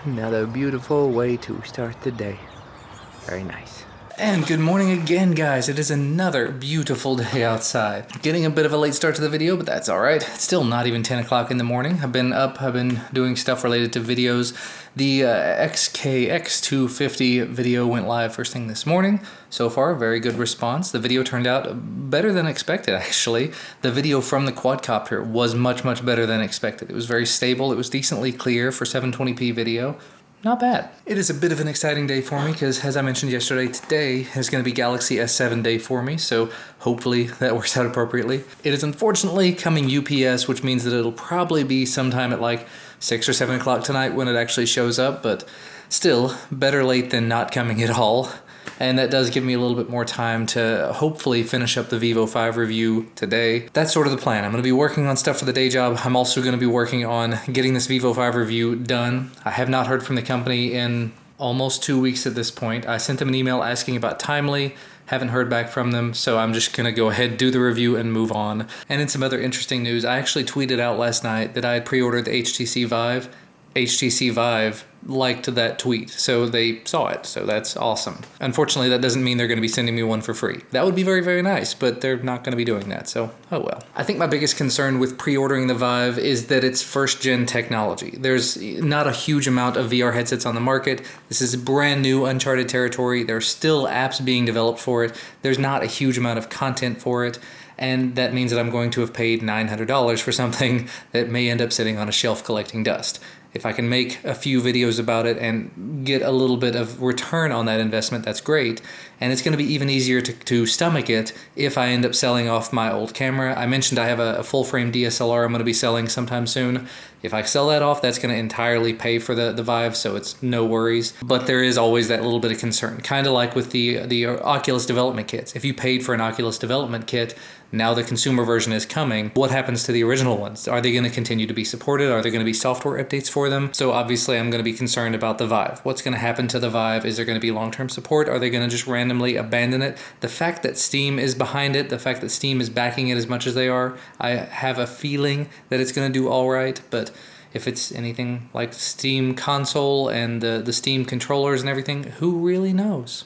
Another beautiful way to start the day. Very nice. And good morning again, guys. It is another beautiful day outside. Getting a bit of a late start to the video, but that's all right. It's still not even 10 o'clock in the morning. I've been up, I've been doing stuff related to videos. The XKX250 video went live first thing this morning. So far, very good response. The video turned out better than expected, actually. The video from the quadcopter was much, much better than expected. It was very stable. It was decently clear for 720p video. Not bad. It is a bit of an exciting day for me because, as I mentioned yesterday, today is going to be Galaxy S7 day for me, so hopefully that works out appropriately. It is unfortunately coming UPS, which means that it'll probably be sometime at like 6 or 7 o'clock tonight when it actually shows up, but still, better late than not coming at all. And that does give me a little bit more time to hopefully finish up the Vivo 5 review today. That's sort of the plan. I'm going to be working on stuff for the day job. I'm also going to be working on getting this Vivo 5 review done. I have not heard from the company in almost 2 weeks at this point. I sent them an email asking about Timely. Haven't heard back from them, so I'm just going to go ahead, do the review, and move on. And in some other interesting news, I actually tweeted out last night that I had pre-ordered the HTC Vive. HTC Vive liked that tweet, so they saw it, so that's awesome. Unfortunately, that doesn't mean they're going to be sending me one for free. That would be very, very nice, but they're not going to be doing that, so oh well. I think my biggest concern with pre-ordering the Vive is that it's first-gen technology. There's not a huge amount of VR headsets on the market. This is brand new, uncharted territory. There are still apps being developed for it. There's not a huge amount of content for it. And that means that I'm going to have paid $900 for something that may end up sitting on a shelf collecting dust. If I can make a few videos about it and get a little bit of return on that investment, that's great. And it's going to be even easier to stomach it if I end up selling off my old camera. I mentioned I have a full-frame DSLR I'm going to be selling sometime soon. If I sell that off, that's going to entirely pay for the Vive, so it's no worries. But there is always that little bit of concern, kind of like with the Oculus development kits. If you paid for an Oculus development kit, now the consumer version is coming. What happens to the original ones? Are they going to continue to be supported? Are there going to be software updates for them? So obviously I'm going to be concerned about the Vive. What's going to happen to the Vive? Is there going to be long-term support? Are they going to just randomly abandon it? The fact that Steam is behind it, the fact that Steam is backing it as much as they are, I have a feeling that it's going to do all right, but if it's anything like Steam console and the Steam controllers and everything, who really knows?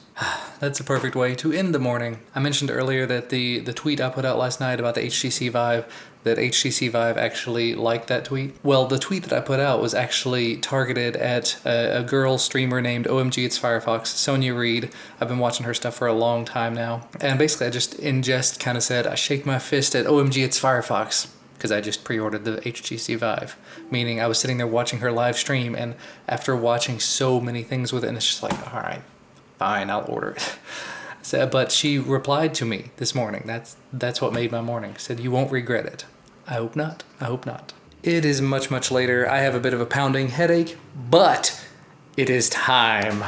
That's a perfect way to end the morning. I mentioned earlier that the tweet I put out last night about the HTC Vive, that HTC Vive actually liked that tweet. Well, the tweet that I put out was actually targeted at a girl streamer named OMG It's Firefox, Sonia Reed. I've been watching her stuff for a long time now. And basically I just in jest kind of said, I shake my fist at OMG It's Firefox, because I just pre-ordered the HTC Vive. Meaning I was sitting there watching her live stream, and after watching so many things with it, and it's just like, all right, fine, I'll order it. So, but she replied to me this morning. That's what made my morning. Said, you won't regret it. I hope not. I hope not. It is much, much later. I have a bit of a pounding headache, but it is time.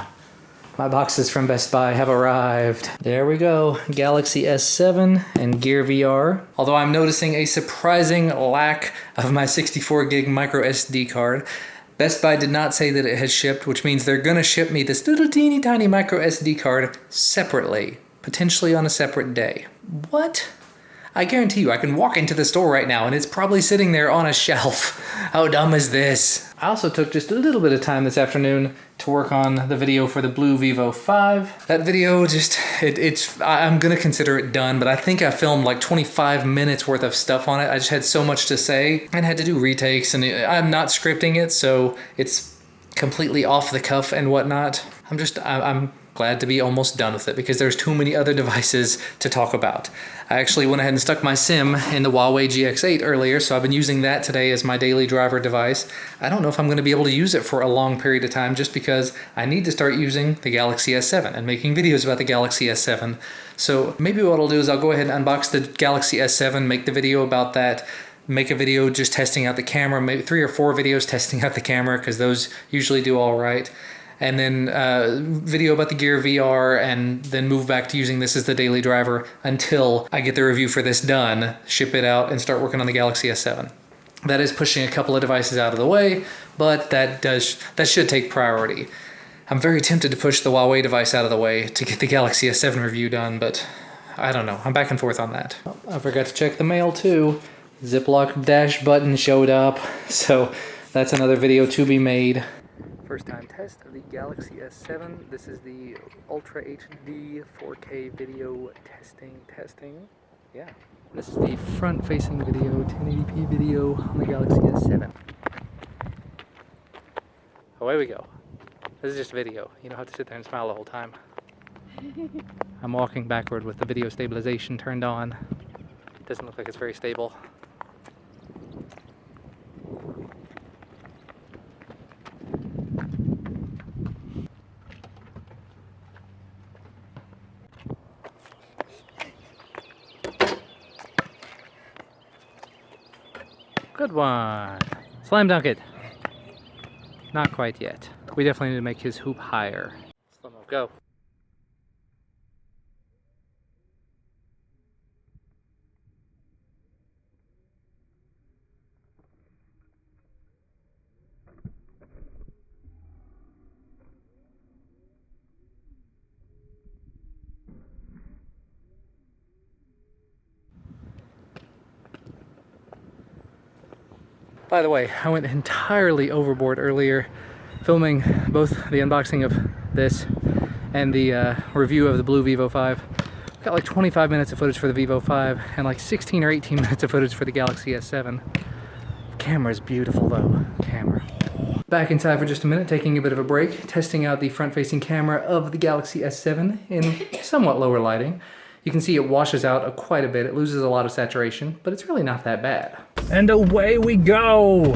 My boxes from Best Buy have arrived. There we go, Galaxy S7 and Gear VR. Although I'm noticing a surprising lack of my 64 gig micro SD card. Best Buy did not say that it has shipped, which means they're gonna ship me this little teeny tiny micro SD card separately, potentially on a separate day. What? I guarantee you I can walk into the store right now and it's probably sitting there on a shelf. How dumb is this? I also took just a little bit of time this afternoon to work on the video for the Blue Vivo 5. That video I'm gonna consider it done, but I think I filmed like 25 minutes worth of stuff on it. I just had so much to say and had to do retakes, and I'm not scripting it, so it's completely off the cuff and whatnot. I'm glad to be almost done with it because there's too many other devices to talk about. I actually went ahead and stuck my SIM in the Huawei GX8 earlier, so I've been using that today as my daily driver device. I don't know if I'm going to be able to use it for a long period of time just because I need to start using the Galaxy S7 and making videos about the Galaxy S7. So maybe what I'll do is I'll go ahead and unbox the Galaxy S7, make the video about that, make a video just testing out the camera, maybe 3 or 4 videos testing out the camera because those usually do all right. And then video about the Gear VR, and then move back to using this as the daily driver until I get the review for this done, ship it out, and start working on the Galaxy S7. That is pushing a couple of devices out of the way, but that should take priority. I'm very tempted to push the Huawei device out of the way to get the Galaxy S7 review done, but I don't know. I'm back and forth on that. I forgot to check the mail too. Ziploc dash button showed up, so that's another video to be made. First time test of the Galaxy S7. This is the Ultra HD 4K video testing. Yeah. This is the front-facing video, 1080p video on the Galaxy S7. Away we go. This is just video. You don't have to sit there and smile the whole time. I'm walking backward with the video stabilization turned on. Doesn't look like it's very stable. Good one. Slam dunk it. Not quite yet. We definitely need to make his hoop higher. Slow-mo, go. By the way, I went entirely overboard earlier filming both the unboxing of this and the review of the blue Vivo 5. Got like 25 minutes of footage for the Vivo 5 and like 16 or 18 minutes of footage for the Galaxy S7. Camera's beautiful though, camera. Back inside for just a minute, taking a bit of a break, testing out the front-facing camera of the Galaxy S7 in somewhat lower lighting. You can see it washes out quite a bit. It loses a lot of saturation, but it's really not that bad. And away we go!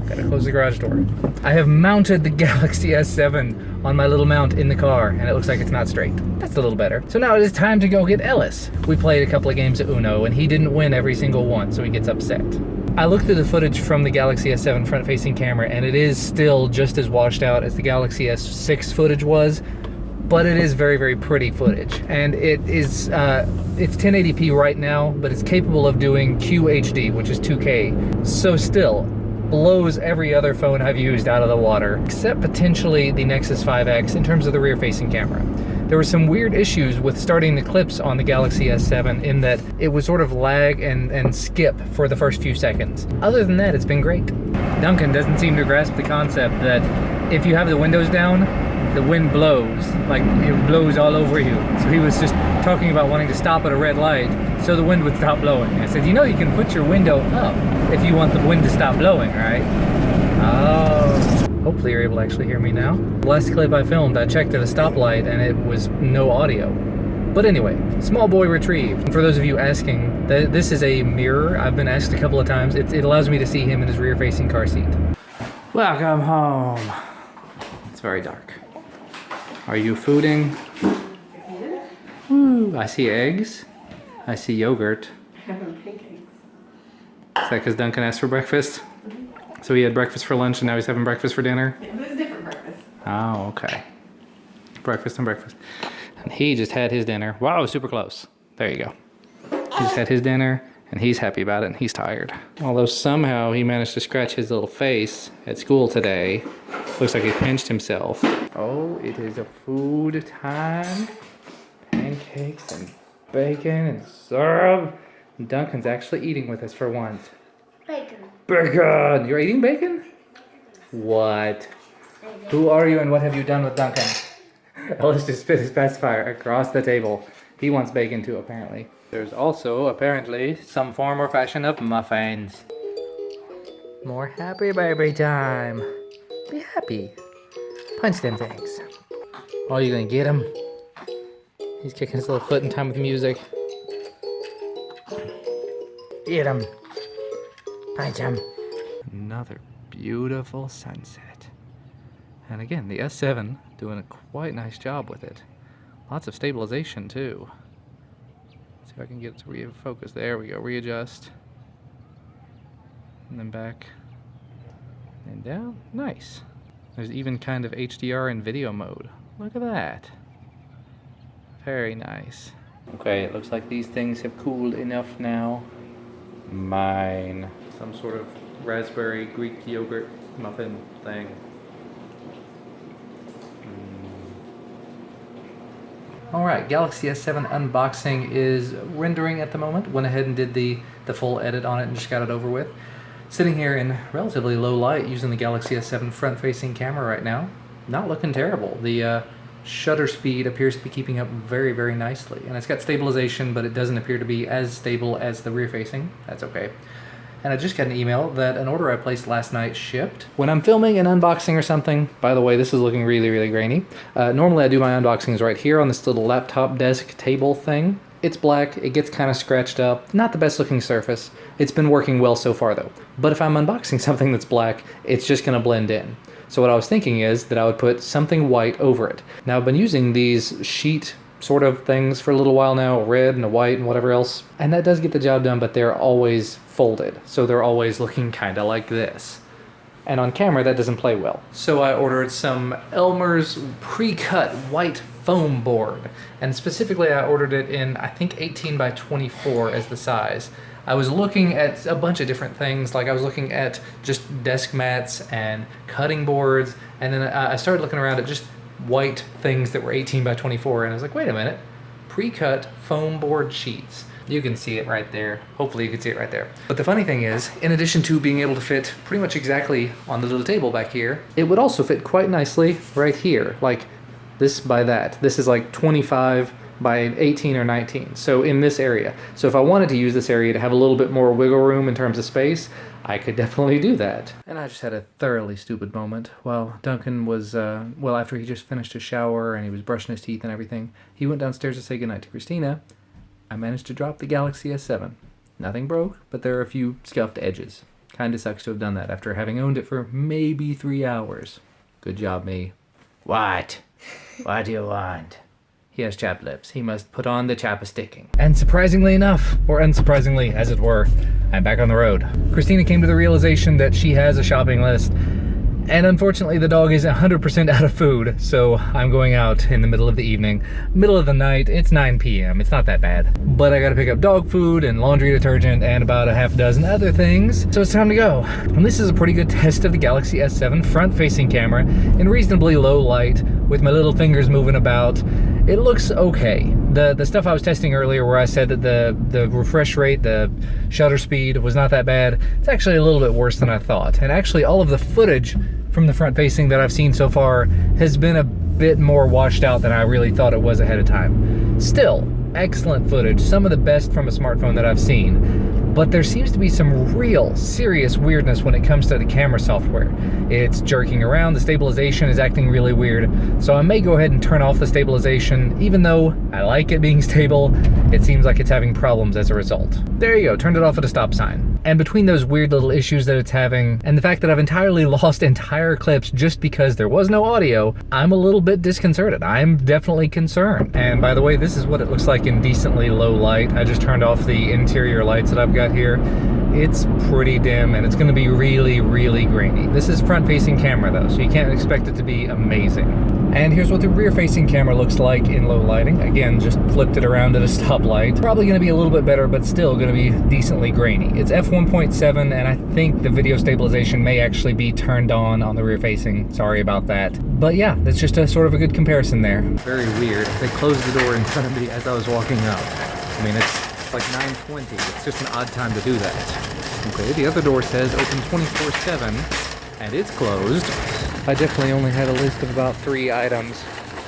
Gotta close the garage door. I have mounted the Galaxy S7 on my little mount in the car, and it looks like it's not straight. That's a little better. So now it is time to go get Ellis. We played a couple of games of Uno, and he didn't win every single one, so he gets upset. I looked through the footage from the Galaxy S7 front-facing camera, and it is still just as washed out as the Galaxy S6 footage was, but it is very, very pretty footage. And it is, it's 1080p right now, but it's capable of doing QHD, which is 2K. So still, blows every other phone I've used out of the water, except potentially the Nexus 5X in terms of the rear-facing camera. There were some weird issues with starting the clips on the Galaxy S7 in that it would sort of lag and skip for the first few seconds. Other than that, it's been great. Duncan doesn't seem to grasp the concept that if you have the windows down, the wind blows, like it blows all over you. So he was just talking about wanting to stop at a red light so the wind would stop blowing. I said, you know you can put your window up if you want the wind to stop blowing, right? Oh. Hopefully you're able to actually hear me now. The last clip I filmed, I checked at a stoplight and it was no audio. But anyway, small boy retrieved. And for those of you asking, this is a mirror. I've been asked a couple of times. It allows me to see him in his rear-facing car seat. Welcome home. It's very dark. Are you fooding? Woo, I see eggs. I see yogurt. Having pancakes. Is that because Duncan asked for breakfast? So he had breakfast for lunch and now he's having breakfast for dinner? Yeah, but it's different breakfast. Oh, okay. Breakfast and breakfast. And he just had his dinner. Wow, super close. There you go. He just had his dinner and he's happy about it and he's tired. Although somehow he managed to scratch his little face at school today. Looks like he pinched himself. Oh, it is a food time. Pancakes and bacon and syrup. Duncan's actually eating with us for once. Bacon. Bacon! You're eating bacon? What? Who are you and what have you done with Duncan? Ellis just spit his pacifier across the table. He wants bacon too, apparently. There's also, apparently, some form or fashion of muffins. More happy baby time. Be happy. Punch them things. Oh, you gonna get him? He's kicking his little foot in time with music. Get him. Punch him. Another beautiful sunset. And again, the S7 doing a quite nice job with it. Lots of stabilization too. Let's see if I can get it to refocus. There we go. Readjust. And then back. And down. Nice. There's even kind of HDR in video mode. Look at that. Very nice. Okay, it looks like these things have cooled enough now. Mine. Some sort of raspberry Greek yogurt muffin thing. Alright, Galaxy S7 unboxing is rendering at the moment. Went ahead and did the full edit on it and just got it over with. Sitting here in relatively low light using the Galaxy S7 front-facing camera right now. Not looking terrible. The shutter speed appears to be keeping up very, very nicely. And it's got stabilization, but it doesn't appear to be as stable as the rear-facing. That's okay. And I just got an email that an order I placed last night shipped. When I'm filming an unboxing or something, by the way, this is looking really, really grainy. Normally I do my unboxings right here on this little laptop desk table thing. It's black, it gets kind of scratched up. Not the best looking surface. It's been working well so far though. But if I'm unboxing something that's black, it's just gonna blend in. So what I was thinking is that I would put something white over it. Now I've been using these sheet sort of things for a little while now, a red and a white and whatever else. And that does get the job done, but they're always folded. So they're always looking kind of like this. And on camera, that doesn't play well. So I ordered some Elmer's pre-cut white foam board. And specifically, I ordered it in, I think, 18 by 24 as the size. I was looking at a bunch of different things, like I was looking at just desk mats and cutting boards, and then I started looking around at just white things that were 18 by 24, and I was like, wait a minute, pre-cut foam board sheets. You can see it right there. Hopefully you can see it right there. But the funny thing is, in addition to being able to fit pretty much exactly on the little table back here, it would also fit quite nicely right here, like this by that. This is like 25 by 18 or 19, so in this area. So if I wanted to use this area to have a little bit more wiggle room in terms of space, I could definitely do that. And I just had a thoroughly stupid moment while Duncan was, well, after he just finished his shower and he was brushing his teeth and everything, he went downstairs to say goodnight to Christina. I managed to drop the Galaxy S7. Nothing broke, but there are a few scuffed edges. Kinda sucks to have done that after having owned it for maybe 3 hours. Good job, me. What? What do you want? He has chapped lips. He must put on the chapsticking. And surprisingly enough, or unsurprisingly, as it were, I'm back on the road. Christina came to the realization that she has a shopping list, and unfortunately the dog is 100% out of food, so I'm going out in the middle of the evening. Middle of the night, it's 9 p.m., it's not that bad. But I gotta pick up dog food and laundry detergent and about a half dozen other things, so it's time to go. And this is a pretty good test of the Galaxy S7 front-facing camera in reasonably low light, with my little fingers moving about. It looks okay. The stuff I was testing earlier where I said that the refresh rate, the shutter speed was not that bad, it's actually a little bit worse than I thought. And actually all of the footage from the front facing that I've seen so far has been a bit more washed out than I really thought it was ahead of time. Still, excellent footage, some of the best from a smartphone that I've seen. But there seems to be some real serious weirdness when it comes to the camera software. It's jerking around, the stabilization is acting really weird, so I may go ahead and turn off the stabilization. Even though I like it being stable, it seems like it's having problems as a result. There you go, turned it off at a stop sign. And between those weird little issues that it's having, and the fact that I've entirely lost entire clips just because there was no audio, I'm a little bit disconcerted. I'm definitely concerned. And by the way, this is what it looks like in decently low light. I just turned off the interior lights that I've got here. It's pretty dim and it's gonna be really, really grainy. This is front-facing camera though, so you can't expect it to be amazing. And here's what the rear-facing camera looks like in low lighting. Again, just flipped it around at a stoplight. Probably gonna be a little bit better, but still gonna be decently grainy. It's f1.7, and I think the video stabilization may actually be turned on the rear-facing. Sorry about that. But yeah, that's just a sort of a good comparison there. Very weird. They closed the door in front of me as I was walking up. I mean, it's like 9:20. It's just an odd time to do that. Okay, the other door says open 24/7, and it's closed. I definitely only had a list of about 3 items.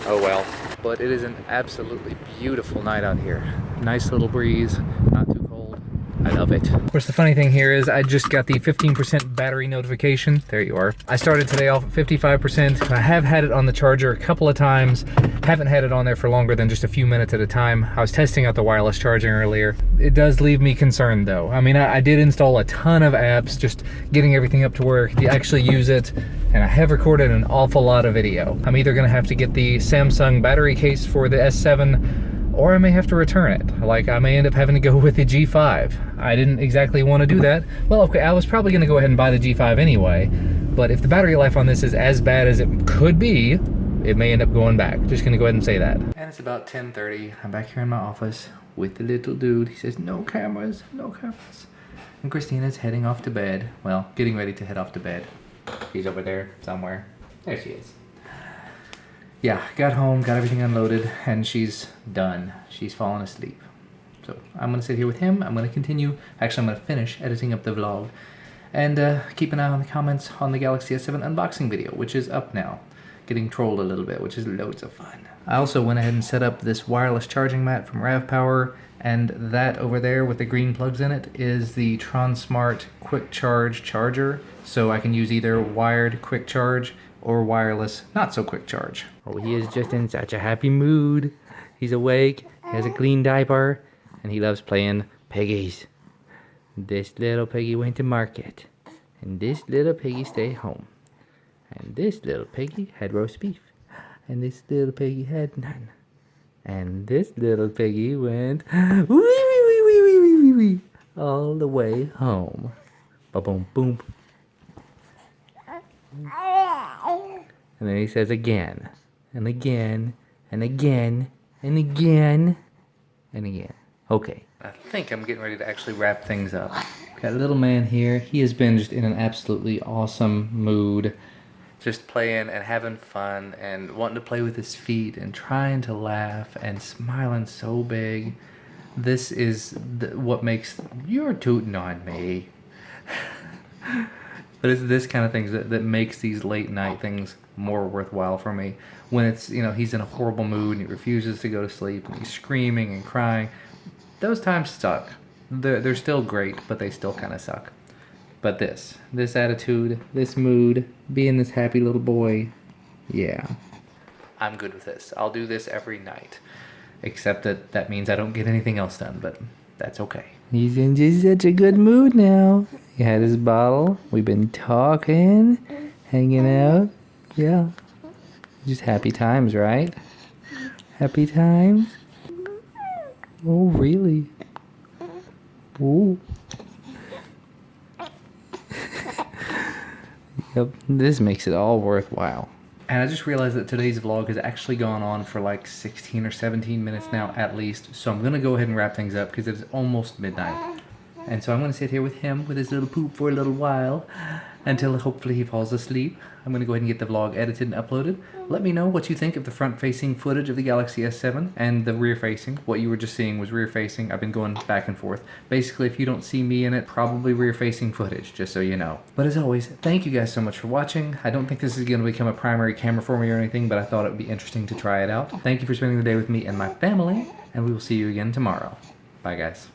Oh well. But it is an absolutely beautiful night out here. Nice little breeze, not too cold. I love it. Of course, the funny thing here is I just got the 15% battery notification. There you are. I started today off at 55%. I have had it on the charger a couple of times. Haven't had it on there for longer than just a few minutes at a time. I was testing out the wireless charging earlier. It does leave me concerned though. I mean, I did install a ton of apps, just getting everything up to where you actually use it. And I have recorded an awful lot of video. I'm either gonna have to get the Samsung battery case for the S7, or I may have to return it. Like, I may end up having to go with the G5. I didn't exactly want to do that. Well, okay, I was probably gonna go ahead and buy the G5 anyway, but if the battery life on this is as bad as it could be, it may end up going back. Just gonna go ahead and say that. And it's about 10:30. I'm back here in my office with the little dude. He says, no cameras, no cameras. And Christina's heading off to bed. Well, getting ready to head off to bed. She's over there somewhere. There she is. Yeah, got home, got everything unloaded, and she's done. She's fallen asleep. So I'm gonna sit here with him. I'm gonna continue. Actually, I'm gonna finish editing up the vlog. And keep an eye on the comments on the Galaxy S7 unboxing video, which is up now. Getting trolled a little bit, which is loads of fun. I also went ahead and set up this wireless charging mat from RavPower, and that over there with the green plugs in it is the TronSmart Quick Charge charger. So I can use either wired quick charge or wireless not so quick charge. Oh, he is just in such a happy mood. He's awake, he has a clean diaper, and he loves playing piggies. This little piggy went to market, and this little piggy stayed home. And this little piggy had roast beef, and this little piggy had none. And this little piggy went wee wee wee wee wee wee wee wee all the way home. Ba boom boom. And then he says again, and again, and again, and again, and again. Okay. I think I'm getting ready to actually wrap things up. Got a little man here. He has been just in an absolutely awesome mood. Just playing and having fun and wanting to play with his feet and trying to laugh and smiling so big. This is what makes... You're tooting on me. But it's this kind of things that makes these late night things more worthwhile for me. When it's, you know, he's in a horrible mood and he refuses to go to sleep and he's screaming and crying. Those times suck. They're still great, but they still kind of suck. But this attitude, this mood, being this happy little boy, yeah. I'm good with this. I'll do this every night. Except that means I don't get anything else done, but that's okay. He's in just such a good mood now. He had his bottle. We've been talking, hanging out. Yeah. Just happy times, right? Happy times? Oh, really? Ooh. Yep, this makes it all worthwhile. And I just realized that today's vlog has actually gone on for like 16 or 17 minutes now at least. So I'm going to go ahead and wrap things up because it's almost midnight. And so I'm going to sit here with him with his little poop for a little while until hopefully he falls asleep. I'm going to go ahead and get the vlog edited and uploaded. Let me know what you think of the front-facing footage of the Galaxy S7 and the rear-facing. What you were just seeing was rear-facing. I've been going back and forth. Basically, if you don't see me in it, probably rear-facing footage, just so you know. But as always, thank you guys so much for watching. I don't think this is going to become a primary camera for me or anything, but I thought it would be interesting to try it out. Thank you for spending the day with me and my family, and we will see you again tomorrow. Bye, guys.